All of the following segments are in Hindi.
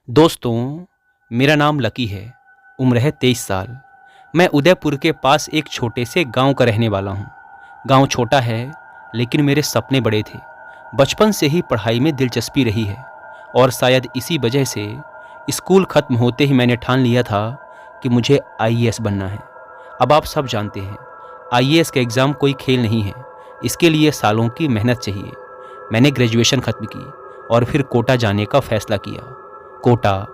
दोस्तों, मेरा नाम लकी है। उम्र है 23 साल। मैं उदयपुर के पास एक छोटे से गांव का रहने वाला हूं। गांव छोटा है, लेकिन मेरे सपने बड़े थे। बचपन से ही पढ़ाई में दिलचस्पी रही है और शायद इसी वजह से स्कूल खत्म होते ही मैंने ठान लिया था कि मुझे आईएएस बनना है। अब आप सब जानते हैं, आईएएस का एग्ज़ाम कोई खेल नहीं है। इसके लिए सालों की मेहनत चाहिए। मैंने ग्रेजुएशन ख़त्म की और फिर कोटा जाने का फ़ैसला किया। कोटा,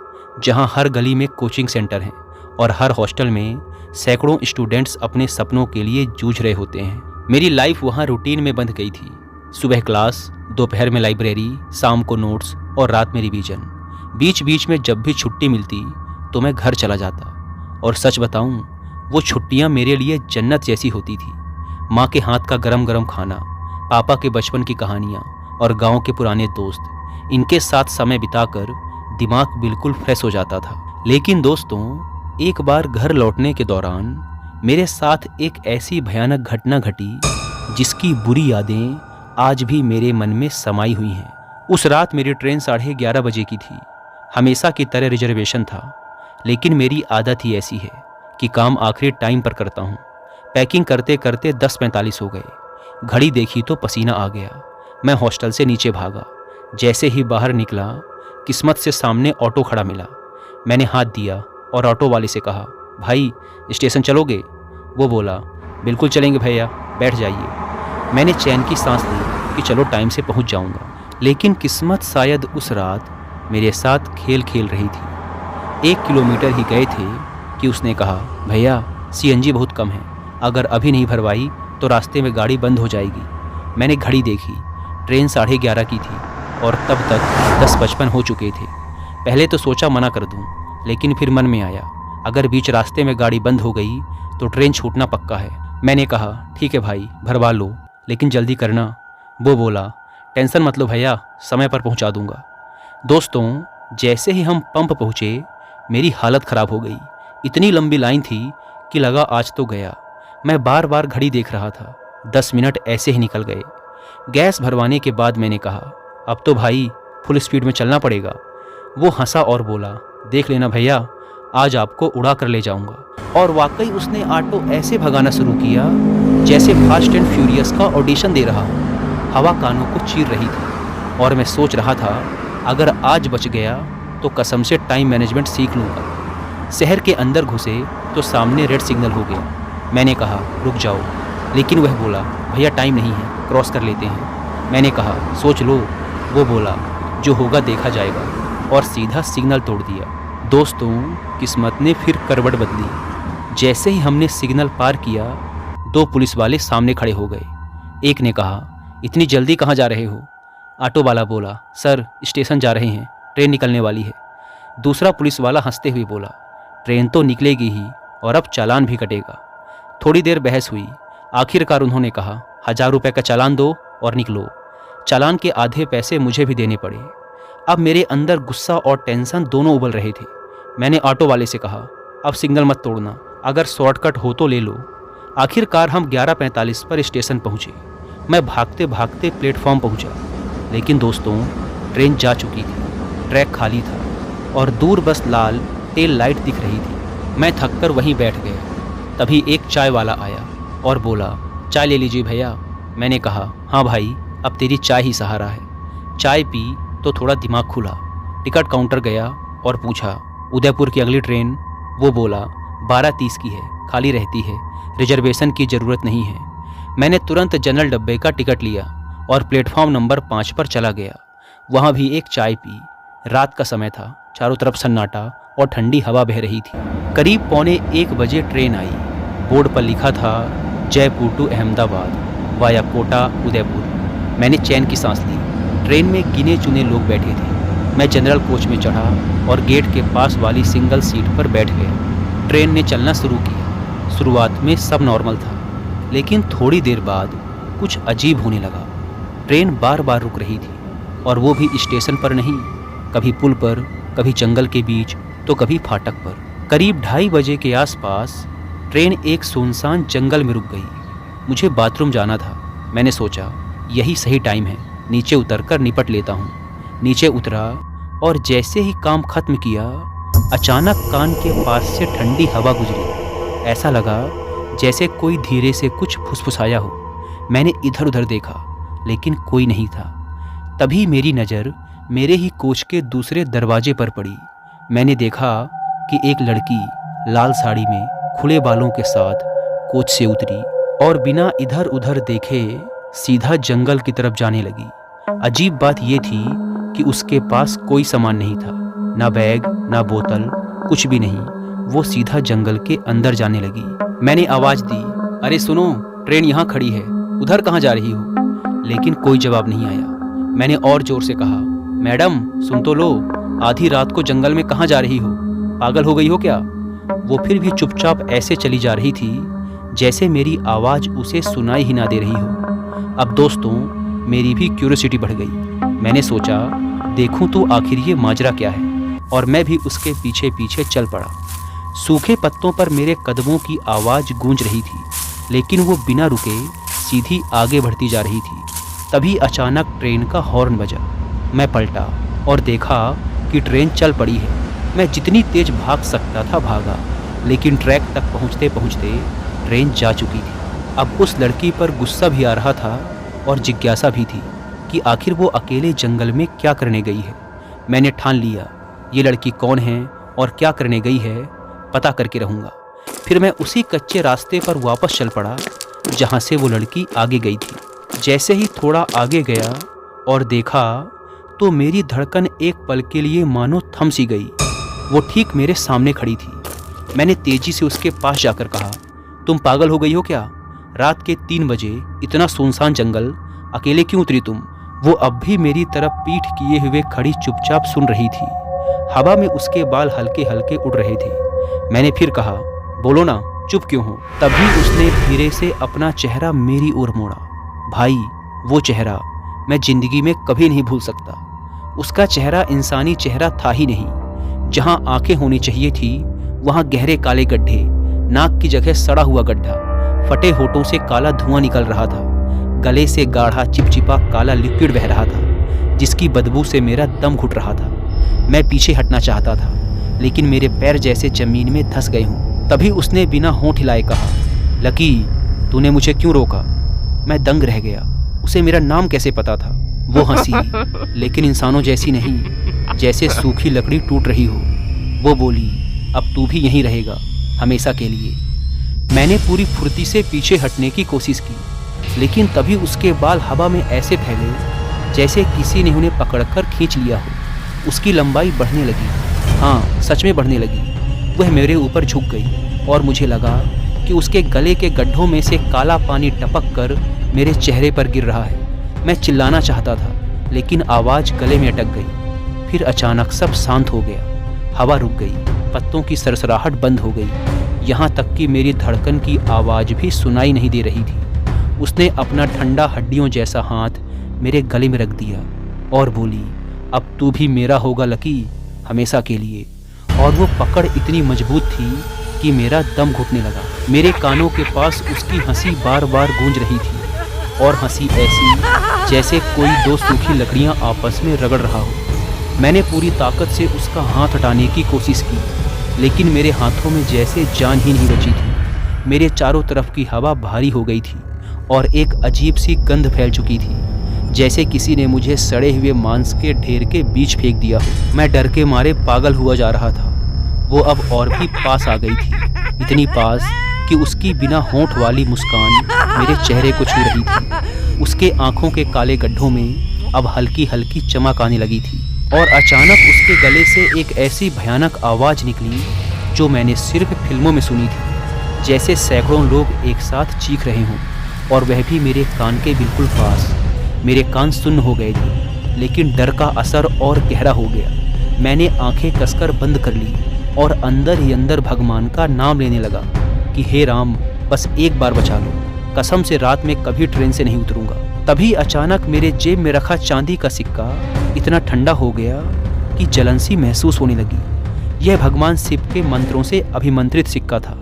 जहां हर गली में कोचिंग सेंटर हैं और हर हॉस्टल में सैकड़ों स्टूडेंट्स अपने सपनों के लिए जूझ रहे होते हैं। मेरी लाइफ वहां रूटीन में बंध गई थी। सुबह क्लास, दोपहर में लाइब्रेरी, शाम को नोट्स और रात में रिवीजन। बीच बीच में जब भी छुट्टी मिलती तो मैं घर चला जाता। और सच बताऊं, वो छुट्टियां मेरे लिए जन्नत जैसी होती थी। माँ के हाथ का गरम गरम खाना, पापा के बचपन की कहानियाँ और गाँव के पुराने दोस्त, इनके साथ समय बिताकर दिमाग बिल्कुल फ्रेश हो जाता था। लेकिन दोस्तों, एक बार घर लौटने के दौरान मेरे साथ एक ऐसी भयानक घटना घटी जिसकी बुरी यादें आज भी मेरे मन में समाई हुई हैं। उस रात मेरी ट्रेन 11:30 बजे की थी। हमेशा की तरह रिजर्वेशन था, लेकिन मेरी आदत ही ऐसी है कि काम आखिरी टाइम पर करता हूँ। पैकिंग करते करते 10:45 हो गए। घड़ी देखी तो पसीना आ गया। मैं हॉस्टल से नीचे भागा। जैसे ही बाहर निकला, किस्मत से सामने ऑटो खड़ा मिला। मैंने हाथ दिया और ऑटो वाले से कहा, भाई स्टेशन चलोगे? वो बोला, बिल्कुल चलेंगे भैया, बैठ जाइए। मैंने चैन की सांस ली कि चलो टाइम से पहुंच जाऊंगा। लेकिन किस्मत शायद उस रात मेरे साथ खेल खेल रही थी। 1 किलोमीटर ही गए थे कि उसने कहा, भैया सीएनजी बहुत कम है, अगर अभी नहीं भरवाई तो रास्ते में गाड़ी बंद हो जाएगी। मैंने घड़ी देखी, ट्रेन 11:30 की थी और तब तक 10:55 हो चुके थे। पहले तो सोचा मना कर दूं, लेकिन फिर मन में आया, अगर बीच रास्ते में गाड़ी बंद हो गई तो ट्रेन छूटना पक्का है। मैंने कहा, ठीक है भाई, भरवा लो, लेकिन जल्दी करना। वो बोला, टेंशन मत लो भैया, समय पर पहुंचा दूंगा। दोस्तों, जैसे ही हम पंप पहुंचे, मेरी हालत ख़राब हो गई। इतनी लंबी लाइन थी कि लगा आज तो गया। मैं बार बार घड़ी देख रहा था। 10 मिनट ऐसे ही निकल गए। गैस भरवाने के बाद मैंने कहा, अब तो भाई फुल स्पीड में चलना पड़ेगा। वो हंसा और बोला, देख लेना भैया, आज आपको उड़ा कर ले जाऊंगा। और वाकई उसने ऑटो ऐसे भगाना शुरू किया जैसे फास्ट एंड फ्यूरियस का ऑडिशन दे रहा हो। हवा कानों को चीर रही थी और मैं सोच रहा था, अगर आज बच गया तो कसम से टाइम मैनेजमेंट सीख लूँगा। शहर के अंदर घुसे तो सामने रेड सिग्नल हो गया। मैंने कहा, रुक जाओ, लेकिन वह बोला, भैया टाइम नहीं है, क्रॉस कर लेते हैं। मैंने कहा, सोच लो। वो बोला, जो होगा देखा जाएगा, और सीधा सिग्नल तोड़ दिया। दोस्तों, किस्मत ने फिर करवट बदली। जैसे ही हमने सिग्नल पार किया, 2 पुलिस वाले सामने खड़े हो गए। एक ने कहा, इतनी जल्दी कहाँ जा रहे हो? ऑटो वाला बोला, सर स्टेशन जा रहे हैं, ट्रेन निकलने वाली है। दूसरा पुलिस वाला हंसते हुए बोला, ट्रेन तो निकलेगी ही और अब चालान भी कटेगा। थोड़ी देर बहस हुई। आखिरकार उन्होंने कहा, 1000 रुपये का चालान दो और निकलो। चालान के आधे पैसे मुझे भी देने पड़े। अब मेरे अंदर गुस्सा और टेंशन दोनों उबल रहे थे। मैंने ऑटो वाले से कहा, अब सिग्नल मत तोड़ना, अगर शॉर्टकट हो तो ले लो। आखिरकार हम 11:45 पर स्टेशन पहुँचे। मैं भागते भागते प्लेटफॉर्म पहुँचा, लेकिन दोस्तों, ट्रेन जा चुकी थी। ट्रैक खाली था और दूर बस लाल टेल लाइट दिख रही थी। मैं थककर वहीं बैठ गया। तभी एक चाय वाला आया और बोला, चाय ले लीजिए भैया। मैंने कहा, हाँ भाई, अब तेरी चाय ही सहारा है। चाय पी तो थोड़ा दिमाग खुला। टिकट काउंटर गया और पूछा, उदयपुर की अगली ट्रेन? वो बोला, 12:30 की है, खाली रहती है, रिजर्वेशन की ज़रूरत नहीं है। मैंने तुरंत जनरल डब्बे का टिकट लिया और प्लेटफॉर्म नंबर 5 पर चला गया। वहाँ भी एक चाय पी। रात का समय था, चारों तरफ सन्नाटा और ठंडी हवा बह रही थी। करीब 12:45 बजे ट्रेन आई। बोर्ड पर लिखा था, जयपुर टू अहमदाबाद वाया कोटा उदयपुर। मैंने चैन की सांस ली। ट्रेन में गिने चुने लोग बैठे थे। मैं जनरल कोच में चढ़ा और गेट के पास वाली सिंगल सीट पर बैठ गया। ट्रेन ने चलना शुरू किया। शुरुआत में सब नॉर्मल था, लेकिन थोड़ी देर बाद कुछ अजीब होने लगा। ट्रेन बार बार रुक रही थी, और वो भी स्टेशन पर नहीं, कभी पुल पर, कभी जंगल के बीच, तो कभी फाटक पर। करीब 2:30 बजे के आसपास ट्रेन एक सुनसान जंगल में रुक गई। मुझे बाथरूम जाना था। मैंने सोचा, यही सही टाइम है, नीचे उतरकर निपट लेता हूँ। नीचे उतरा और जैसे ही काम खत्म किया, अचानक कान के पास से ठंडी हवा गुजरी। ऐसा लगा जैसे कोई धीरे से कुछ फुसफुसाया हो। मैंने इधर उधर देखा, लेकिन कोई नहीं था। तभी मेरी नज़र मेरे ही कोच के दूसरे दरवाजे पर पड़ी। मैंने देखा कि एक लड़की लाल साड़ी में खुले बालों के साथ कोच से उतरी और बिना इधर उधर देखे सीधा जंगल की तरफ जाने लगी। अजीब बात यह थी कि उसके पास कोई सामान नहीं था, ना बैग ना बोतल, कुछ भी नहीं। वो सीधा जंगल के अंदर जाने लगी। मैंने आवाज़ दी, अरे सुनो, ट्रेन यहाँ खड़ी है, उधर कहाँ जा रही हो? लेकिन कोई जवाब नहीं आया। मैंने और ज़ोर से कहा, मैडम सुन तो लो, आधी रात को जंगल में कहाँ जा रही हो? पागल हो गई हो क्या? वो फिर भी चुपचाप ऐसे चली जा रही थी जैसे मेरी आवाज़ उसे सुनाई ही ना दे रही हो। अब दोस्तों, मेरी भी क्यूरियोसिटी बढ़ गई। मैंने सोचा देखूं तो आखिर ये माजरा क्या है, और मैं भी उसके पीछे पीछे चल पड़ा। सूखे पत्तों पर मेरे कदमों की आवाज़ गूंज रही थी, लेकिन वो बिना रुके सीधी आगे बढ़ती जा रही थी। तभी अचानक ट्रेन का हॉर्न बजा। मैं पलटा और देखा कि ट्रेन चल पड़ी है। मैं जितनी तेज भाग सकता था भागा, लेकिन ट्रैक तक पहुंचते पहुंचते ट्रेन जा चुकी थी। अब उस लड़की पर गुस्सा भी आ रहा था और जिज्ञासा भी थी कि आखिर वो अकेले जंगल में क्या करने गई है। मैंने ठान लिया, ये लड़की कौन है और क्या करने गई है, पता करके रहूँगा। फिर मैं उसी कच्चे रास्ते पर वापस चल पड़ा जहाँ से वो लड़की आगे गई थी। जैसे ही थोड़ा आगे गया और देखा तो मेरी धड़कन एक पल के लिए मानो थम सी गई। वो ठीक मेरे सामने खड़ी थी। मैंने तेजी से उसके पास जाकर कहा, तुम पागल हो गई हो क्या? रात के 3 बजे इतना सुनसान जंगल, अकेले क्यों उतरी तुम? वो अब भी मेरी तरफ पीठ किए हुए खड़ी चुपचाप सुन रही थी। हवा में उसके बाल हल्के हल्के उड़ रहे थे। मैंने फिर कहा, बोलो ना, चुप क्यों हो? तभी उसने धीरे से अपना चेहरा मेरी ओर मोड़ा। भाई, वो चेहरा मैं जिंदगी में कभी नहीं भूल सकता। उसका चेहरा इंसानी चेहरा था ही नहीं। जहाँ आंखें होनी चाहिए थी वहाँ गहरे काले गड्ढे, नाक की जगह सड़ा हुआ गड्ढा, फटे होठों से काला धुआं निकल रहा था, गले से गाढ़ा चिपचिपा काला लिक्विड बह रहा था जिसकी बदबू से मेरा दम घुट रहा था। मैं पीछे हटना चाहता था, लेकिन मेरे पैर जैसे जमीन में धंस गए हों। तभी उसने बिना होंठ हिलाए कहा, लकी, तूने मुझे क्यों रोका? मैं दंग रह गया। उसे मेरा नाम कैसे पता था? वो हंसी, लेकिन इंसानों जैसी नहीं, जैसे सूखी लकड़ी टूट रही हो। वो बोली, अब तू भी यहीं रहेगा हमेशा के लिए। मैंने पूरी फुर्ती से पीछे हटने की कोशिश की, लेकिन तभी उसके बाल हवा में ऐसे फैले जैसे किसी ने उन्हें पकड़कर खींच लिया हो। उसकी लंबाई बढ़ने लगी, हाँ सच में बढ़ने लगी। वह मेरे ऊपर झुक गई और मुझे लगा कि उसके गले के गड्ढों में से काला पानी टपक कर मेरे चेहरे पर गिर रहा है। मैं चिल्लाना चाहता था, लेकिन आवाज़ गले में अटक गई। फिर अचानक सब शांत हो गया। हवा रुक गई, पत्तों की सरसराहट बंद हो गई, यहाँ तक कि मेरी धड़कन की आवाज़ भी सुनाई नहीं दे रही थी। उसने अपना ठंडा हड्डियों जैसा हाथ मेरे गले में रख दिया और बोली, अब तू भी मेरा होगा लकी, हमेशा के लिए। और वो पकड़ इतनी मजबूत थी कि मेरा दम घुटने लगा। मेरे कानों के पास उसकी हंसी बार बार गूंज रही थी, और हंसी ऐसी जैसे कोई दो सूखी लकड़ियां आपस में रगड़ रहा हो। मैंने पूरी ताकत से उसका हाथ हटाने की कोशिश की, लेकिन मेरे हाथों में जैसे जान ही नहीं बची थी। मेरे चारों तरफ की हवा भारी हो गई थी और एक अजीब सी गंध फैल चुकी थी, जैसे किसी ने मुझे सड़े हुए मांस के ढेर के बीच फेंक दिया हो। मैं डर के मारे पागल हुआ जा रहा था। वो अब और भी पास आ गई थी, इतनी पास कि उसकी बिना होंठ वाली मुस्कान मेरे चेहरे को छू रही थी। उसके आंखों के काले गड्ढों में अब हल्की हल्की चमक आने लगी थी, और अचानक उसके गले से एक ऐसी भयानक आवाज़ निकली जो मैंने सिर्फ फिल्मों में सुनी थी, जैसे सैकड़ों लोग एक साथ चीख रहे हों, और वह भी मेरे कान के बिल्कुल पास। मेरे कान सुन्न हो गए थे, लेकिन डर का असर और गहरा हो गया। मैंने आंखें कसकर बंद कर ली और अंदर ही अंदर भगवान का नाम लेने लगा कि हे राम, बस एक बार बचा लो, कसम से रात में कभी ट्रेन से नहीं उतरूंगा। तभी अचानक मेरे जेब में रखा चांदी का सिक्का इतना ठंडा हो गया कि जलन सी महसूस होने लगी। यह भगवान शिव के मंत्रों से अभिमंत्रित सिक्का था,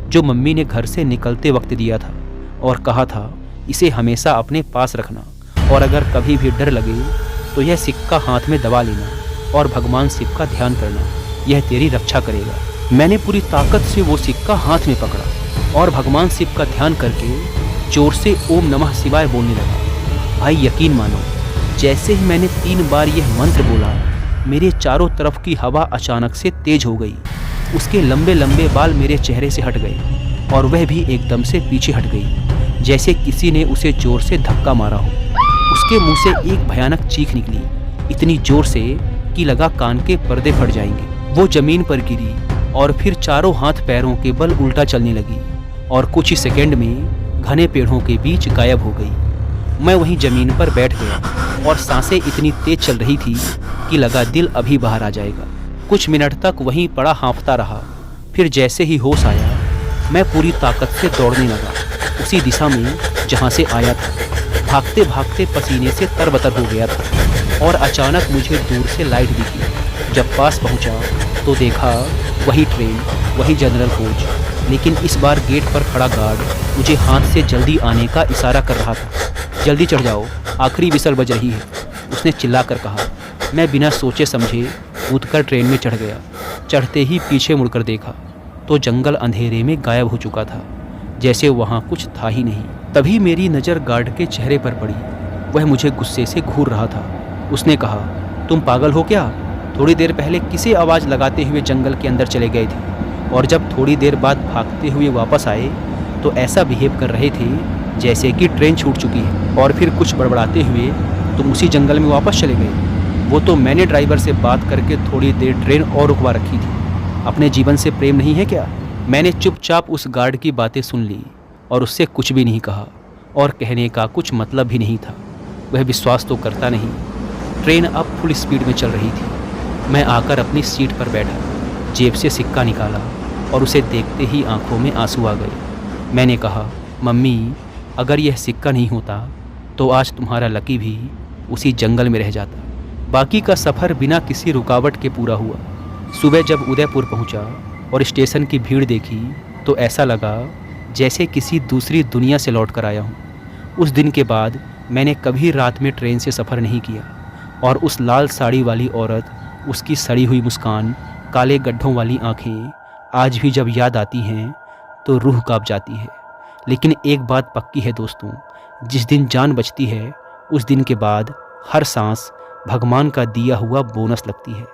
जो मम्मी ने घर से निकलते वक्त दिया था और कहा था, इसे हमेशा अपने पास रखना, और अगर कभी भी डर लगे तो यह सिक्का हाथ में दबा लेना। और भगवान शिव का ध्यान करना, यह तेरी रक्षा करेगा। मैंने पूरी ताकत से वो सिक्का हाथ में पकड़ा और भगवान शिव का ध्यान करके जोर से ओम नमः शिवाय बोलने लगा। भाई यकीन मानो, जैसे ही मैंने 3 बार यह मंत्र बोला, मेरे चारों तरफ की हवा अचानक से तेज हो गई। उसके लंबे लंबे बाल मेरे चेहरे से हट गए और वह भी एकदम से पीछे हट गई, जैसे किसी ने उसे जोर से धक्का मारा हो। उसके मुंह से एक भयानक चीख निकली, इतनी जोर से कि लगा कान के पर्दे फट जाएंगे। वो जमीन पर गिरी और फिर चारों हाथ पैरों के बल उल्टा चलने लगी और कुछ ही सेकंड में घने पेड़ों के बीच गायब हो गई। मैं वहीं जमीन पर बैठ गया और सांसें इतनी तेज चल रही थी कि लगा दिल अभी बाहर आ जाएगा। कुछ मिनट तक वहीं पड़ा हाँफता रहा। फिर जैसे ही होश आया, मैं पूरी ताकत से दौड़ने लगा, उसी दिशा में जहाँ से आया था। भागते भागते पसीने से तरबतर हो गया था और अचानक मुझे दूर से लाइट दिखी। जब पास पहुँचा तो देखा वही ट्रेन, वही जनरल कोच, लेकिन इस बार गेट पर खड़ा गार्ड मुझे हाथ से जल्दी आने का इशारा कर रहा था। जल्दी चढ़ जाओ, आखिरी विसल बज रही है, उसने चिल्लाकर कहा। मैं बिना सोचे समझे कूदकर ट्रेन में चढ़ गया। चढ़ते ही पीछे मुड़कर देखा तो जंगल अंधेरे में गायब हो चुका था, जैसे वहाँ कुछ था ही नहीं। तभी मेरी नज़र गार्ड के चेहरे पर पड़ी। वह मुझे गुस्से से घूर रहा था। उसने कहा, तुम पागल हो क्या? थोड़ी देर पहले किसे आवाज़ लगाते हुए जंगल के अंदर चले गए थे और जब थोड़ी देर बाद भागते हुए वापस आए तो ऐसा बिहेव कर रहे थे जैसे कि ट्रेन छूट चुकी है, और फिर कुछ बड़बड़ाते हुए तुम उसी जंगल में वापस चले गए। वो तो मैंने ड्राइवर से बात करके थोड़ी देर ट्रेन और रुकवा रखी थी। अपने जीवन से प्रेम नहीं है क्या? मैंने चुपचाप उस गार्ड की बातें सुन ली और उससे कुछ भी नहीं कहा, और कहने का कुछ मतलब भी नहीं था। वह विश्वास तो करता नहीं। ट्रेन अब फुल स्पीड में चल रही थी। मैं आकर अपनी सीट पर बैठा, जेब से सिक्का निकाला और उसे देखते ही आंखों में आंसू आ गए। मैंने कहा, मम्मी, अगर यह सिक्का नहीं होता तो आज तुम्हारा लकी भी उसी जंगल में रह जाता। बाकी का सफ़र बिना किसी रुकावट के पूरा हुआ। सुबह जब उदयपुर पहुंचा और स्टेशन की भीड़ देखी तो ऐसा लगा जैसे किसी दूसरी दुनिया से लौट कर आया हूँ। उस दिन के बाद मैंने कभी रात में ट्रेन से सफ़र नहीं किया, और उस लाल साड़ी वाली औरत, उसकी सड़ी हुई मुस्कान, काले गड्ढों वाली आँखें आज भी जब याद आती हैं तो रूह कांप जाती है। लेकिन एक बात पक्की है दोस्तों, जिस दिन जान बचती है उस दिन के बाद हर सांस भगवान का दिया हुआ बोनस लगती है।